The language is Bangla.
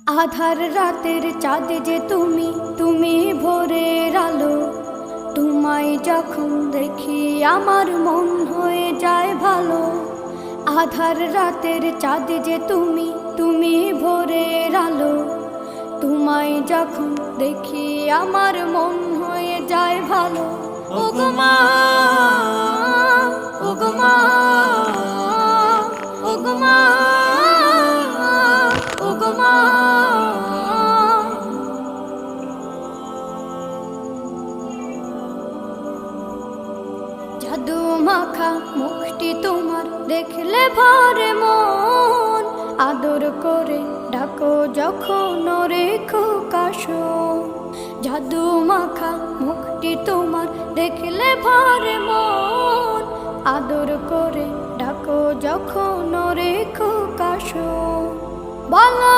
আধার রাতের চাঁদ যে তুমি, তুমি ভোরের আলো। তোমায় যখন দেখি আমার মন হয়ে যায় ভালো। আধার রাতের চাঁদ যে তুমি, তুমি ভোরের আলো। তোমায় যখন দেখি আমার মন হয়ে যায় ভালো। ওগো মা, ওগো মা, ওগো মা, ওগো মা। জাদু মাখা মুখটি তোমার দেখলে ভরে মন। আদর করে ডাকো যখন রেখো কাশন। জাদু মাখা মুখটি তোমার দেখলে ভরে মন। আদর করে ডাকো যখন রেখো কাশন। বলো